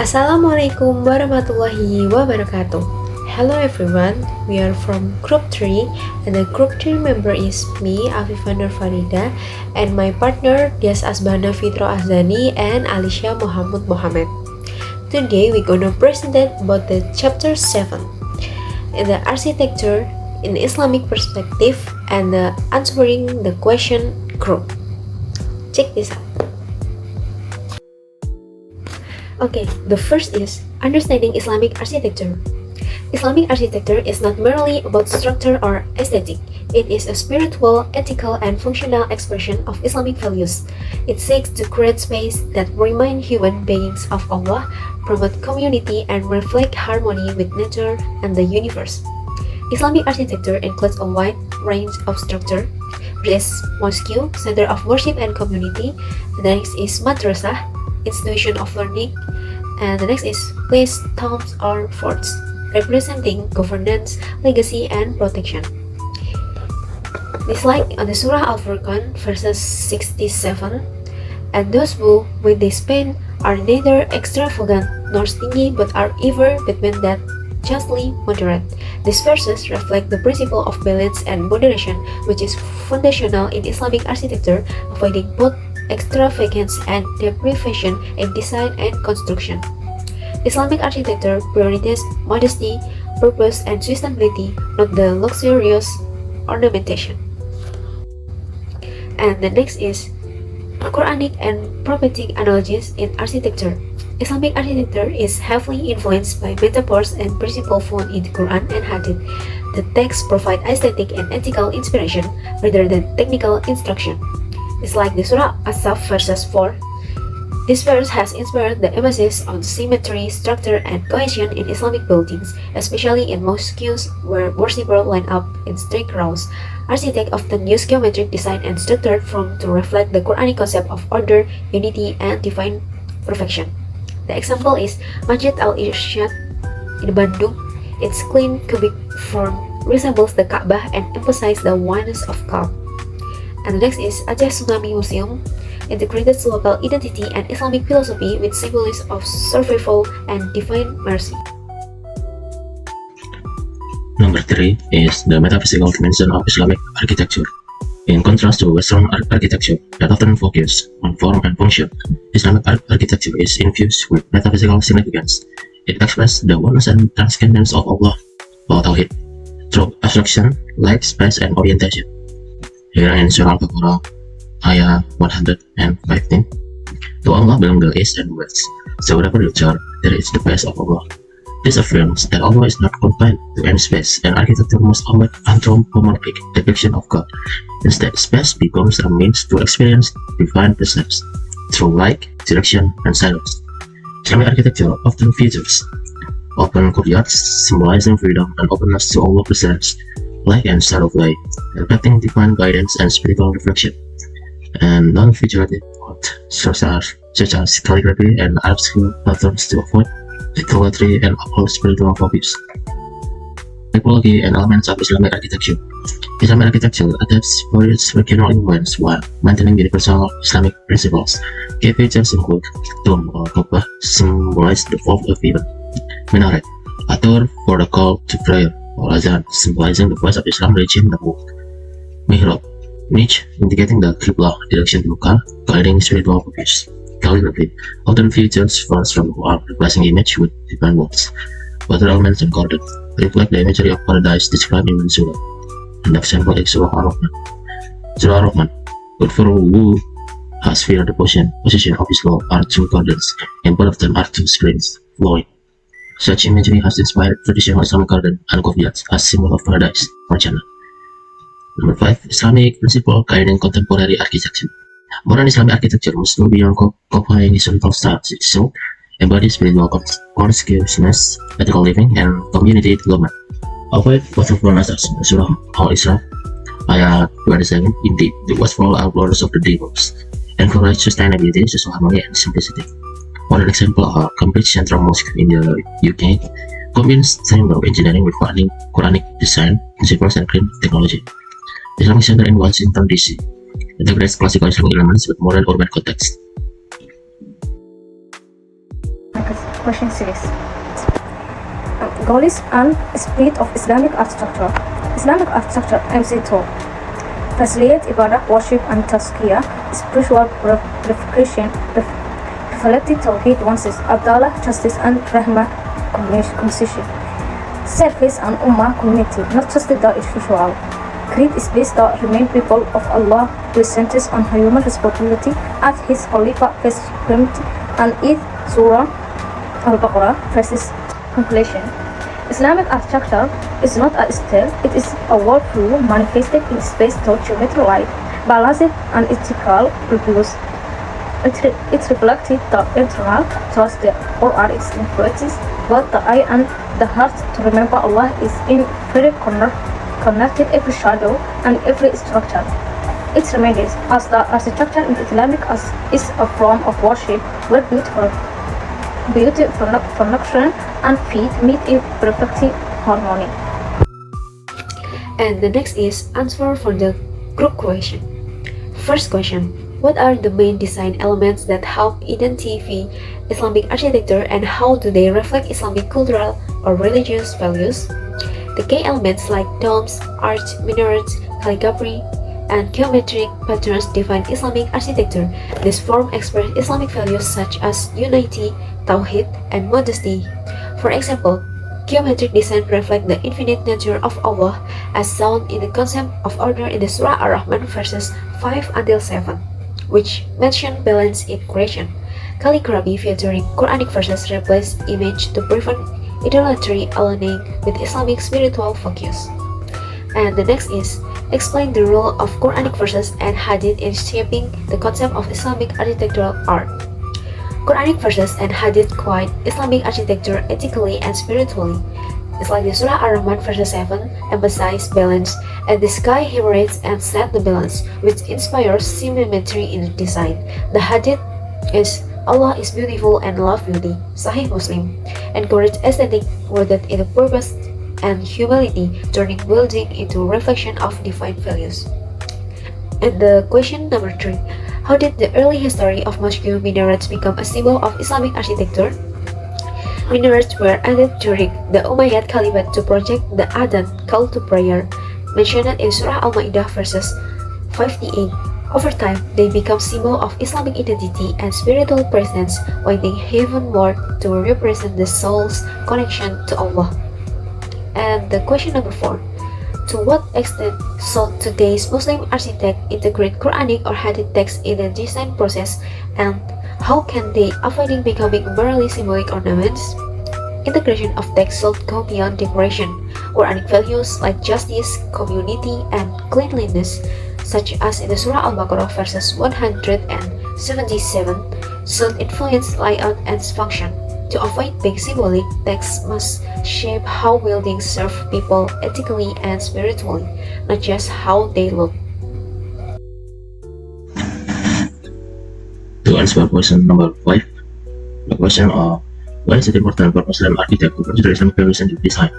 Assalamualaikum warahmatullahi wabarakatuh. Hello everyone, we are from Group 3 and the Group 3 member is me, Afifah Nur Farida, and my partner Dias Asbana Fitro Azani and Alicia Muhammad Mohammed. Today we're gonna present about the chapter 7, the architecture in Islamic perspective and the answering the question group. Check this out. Okay, the first is understanding Islamic architecture. Islamic architecture is not merely about structure or aesthetic. It is a spiritual, ethical, and functional expression of Islamic values. It seeks to create space that remind human beings of Allah, promote community, and reflect harmony with nature and the universe. Islamic architecture includes a wide range of structure. First is mosque, center of worship and community. The next is madrasah, institution of learning, and the next is place, tombs, or forts, representing governance, legacy, and protection. Dislike on the Surah Al-Furqan, verses 67, and those who, when they spend, are neither extravagant nor stingy, but are ever between that, justly moderate. These verses reflect the principle of balance and moderation, which is foundational in Islamic architecture, avoiding both extravagance and deprivation in design and construction. Islamic architecture prioritizes modesty, purpose, and sustainability, not the luxurious ornamentation. And the next is Quranic and prophetic analogies in architecture. Islamic architecture is heavily influenced by metaphors and principles found in the Quran and Hadith. The texts provide aesthetic and ethical inspiration rather than technical instruction. It's like the Surah As-Saff verses 4. This verse has inspired the emphasis on symmetry, structure, and cohesion in Islamic buildings, especially in mosques where worshippers line up in strict rows. Architects often use geometric design and structured form to reflect the Quranic concept of order, unity, and divine perfection. The example is Masjid Al-Irsyad in Bandung. Its clean cubic form resembles the Ka'bah and emphasizes the oneness of God. And the next is Aceh Tsunami Museum, integrated local identity and Islamic philosophy with symbolism of survival and divine mercy. Number 3 is the metaphysical dimension of Islamic architecture. In contrast to Western architecture that often focuses on form and function, Islamic architecture is infused with metaphysical significance. It expresses the oneness and transcendence of Allah, or Tawhid, through abstraction, light, space, and orientation. Here in Surah Al-Baqarah, ayat 115, to Allah belong the east and west, so wherever you turn, there is the face of Allah. This affirms that Allah is not confined to any space, and architecture must avoid anthropomorphic depiction of God. Instead, space becomes a means to experience divine precepts through light, direction, and silence. Islamic architecture often features open courtyards, symbolizing freedom and openness to Allah presence, light and shadow play, reflecting divine guidance and spiritual reflection, and non-figurative art such as calligraphy and artistic patterns to avoid idolatry and uphold spiritual focus. Typology and elements of Islamic architecture. Islamic architecture adapts various regional influence while maintaining universal Islamic principles. Key features include dome or kubah, symbolize the fourth of heaven; minaret, a door for the call to prayer, or azan, symbolizing the voice of Islam reaching the world; mihrab, niche, indicating the qiblah direction to Mecca, guiding spiritual focus; calligraphy, often features verse from Quran, replacing image with divine words; water elements and garden, reflect the imagery of paradise described in Surah. An example is Surah Ar-Rahman. Surah Ar-Rahman, good for who has fear the position of his Lord are two gardens, and both of them are two springs flowing. Such imagery has inspired traditional Islamic garden and courtyards as symbol of paradise or Jannah. Number 5. Islamic principle guiding contemporary architecture. Modern Islamic architecture must go beyond copying historical styles. It should embody spiritual consciousness, ethical living, and community development. Avoid watchfulness as Surah Al-Isra, ayat 27. Indeed, the watchful outlaws of the devils encourage sustainability, social harmony, and simplicity. One example are Cambridge Central Mosque in the UK combines timber engineering with Quranic design, principles, and clean technology. Islamic Center in Washington, D.C. integrates classical Islamic elements with modern urban context. question series. Goals and spirit of Islamic architecture. Islamic architecture aims to facilitate ibadah, worship, and tazkiyah, spiritual purification, reflecting Tawheed, oneness, Abdallah, justice, and Rahmah, compassion. Service and Ummah community, not just the individual. Creed is based on remain people of Allah with centers on human responsibility as His Khalifa face humanity and is Surah Al-Baqarah verses conclusion. Islamic architecture is not a style, it is a worldview manifested in space thought geometry life, balanced and ethical purpose. It reflected the internal trust the Quran its influences, both the eye and the heart to remember Allah is in very connected every shadow and every structure. It remains as the architecture in Islamic is a form of worship where beauty, function, and faith meet in perfect harmony. And the next is answer for the group question. First question: what are the main design elements that help identify Islamic architecture and how do they reflect Islamic cultural or religious values? The key elements like domes, arch, minarets, calligraphy, and geometric patterns define Islamic architecture. These forms express Islamic values such as unity, tawhid, and modesty. For example, geometric design reflects the infinite nature of Allah as shown in the concept of order in the Surah Ar-Rahman verses 5-7, which mention balance in creation. Calligraphy featuring Quranic verses replace image to prevent idolatry aligning with Islamic spiritual focus. And the next is explain the role of Quranic verses and hadith in shaping the concept of Islamic architectural art. Quranic verses and hadith guide Islamic architecture ethically and spiritually. It's like the Surah Ar-Rahman verse 7 emphasize balance, and the sky highlights and set the balance, which inspires symmetry in design. The hadith is Allah is beautiful and love beauty, Sahih Muslim, encourage aesthetic rooted in the purpose and humility, turning building into a reflection of divine values. And the question number 3. How did the early history of mosque minarets become a symbol of Islamic architecture? Minarets were added during the Umayyad Caliphate to project the adhan, call to prayer, mentioned in Surah Al-Ma'idah verses 58. Over time, they become symbol of Islamic identity and spiritual presence, pointing even more to represent the soul's connection to Allah. And the question number 4. To what extent should today's Muslim architect integrate Quranic or Hadith text in the design process, and how can they avoid becoming merely symbolic ornaments? Integration of text should go beyond decoration. Quranic values like justice, community, and cleanliness, such as in the Surah Al-Baqarah verses 177, should influence layout and function. To avoid being symbolic, text must shape how buildings serve people ethically and spiritually, not just how they look. To answer question number 5, the question of why is it important for Muslim architect to consider Islamic values in design?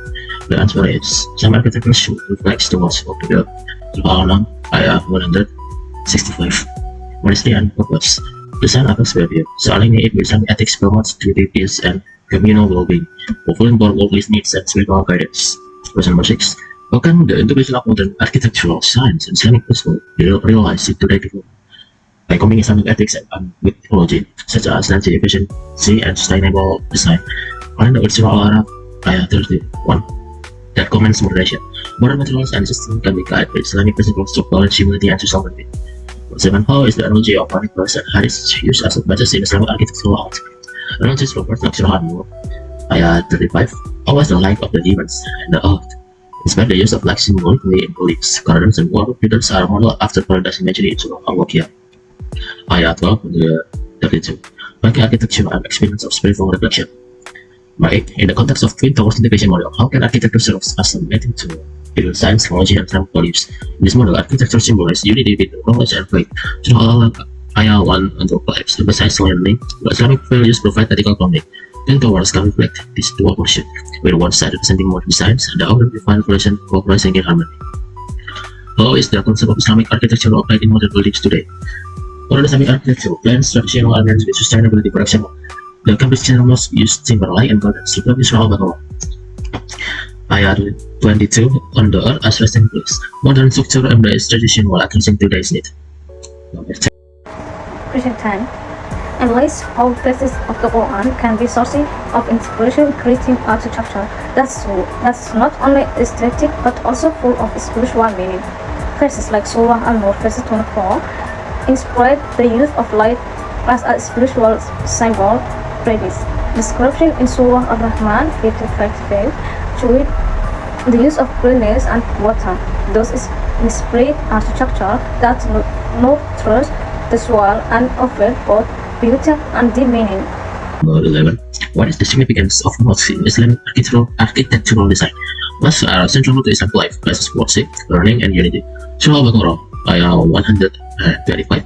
The answer is some architecture should reflect the words of the Surah Al-An'am, ayah 165. Modesty and purpose. Design affects behavior, so aligning it with Islamic ethics promotes duty, peace, and communal well-being, fulfilling both worldly needs and spiritual guidance. Question number 6. How can the integration of modern architectural science and Islamic principles be realized in today's world? By combining Islamic ethics and with technology, such as energy efficiency and sustainable design. According to Surah Al-Araf, ayah 31, that commends moderation. Modern materials and systems can be guided by Islamic principles to balance humanity and social benefit. 7. How is the analogy of Quranic verse and hadith used as a basis in Islamic architectural art? Analogies from First Surah An-Nur, ayah 35. How was the light of the heavens and the earth? Inspire the use of light symbolically in beliefs, gardens, and world leaders are modeled after paradise imagery in Surah Al-Waqiah, ayah 12 to 32. Making architecture an experience of spiritual reflection. Number 8. In the context of Twin Towers integration model, how can architecture serve as a meeting to build science, technology, and Islamic values? In this model, architecture symbolizes unity between knowledge and faith. Surah Ayah 1 and 5 emphasize learning, but Islamic values provide ethical grounding. Twin Towers can reflect this dual pursuit, with one side representing modern science and the other divine cooperation in harmony. How is the concept of Islamic architecture applied in modern buildings today? Modern Islamic architecture blends traditional elements with sustainability. For example, The Cambridge General Mosque used timber-like and gardens to publish Surah Al-Baqarah. Ayat 22 on the earth as resting place. Modern structure embrace tradition while addressing today's need. Number 10. Question 10. Analyze how verses of the Quran can be source of inspiration creating architecture that's not only aesthetic but also full of spiritual meaning. Verses like Surah Al-Nur verse 24 inspired the use of light as a spiritual symbol. Praise. Description in Surah Al-Rahman 55 showed the use of greenness and water. Those inspired architecture that nurtures the soul and offered both beauty and deep meaning. Number 11. What is the significance of mosques in Islamic architectural design? Mosques are central to Islamic life, places of worship, learning, and unity. Surah Al-Baqarah, ayah 125,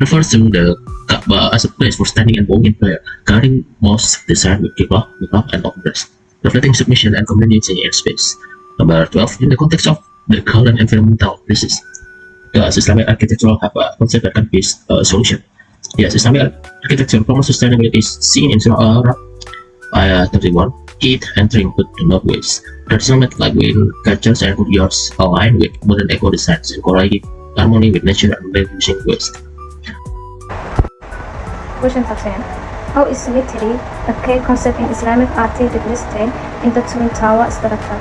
refers to the Kaaba as a place for standing and bowing in prayer, guarding mosques designed with qiblah, mihrab, and open breast, reflecting submission and community in space. Number 12. In the context of the current environmental crisis, does Islamic architecture have a concept that can be a solution? Yes, Islamic architecture promotes sustainability is seen in Surah Al-Araf, ayah 31, Eat entering the northwest. Traditional method like wind catchers and courtyards align with modern eco designs and correlate harmony with nature and reducing waste. Question 13. How is symmetry a key concept in Islamic art represented in the Twin Tower structure?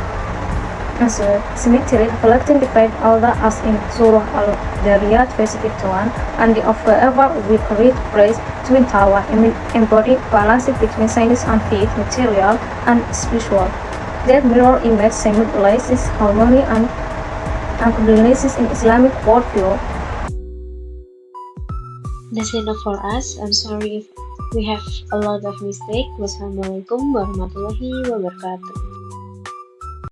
Answer. Symmetry reflecting divine order as in Surah Al-Dariyat verse 51 and the forever will create praise Twin Tower embody balance between science and faith, material and spiritual. That mirror image symbolizes harmony and coordinations in Islamic worldview. That's enough for us. I'm sorry if we have a lot of mistake. Wassalamualaikum warahmatullahi wabarakatuh.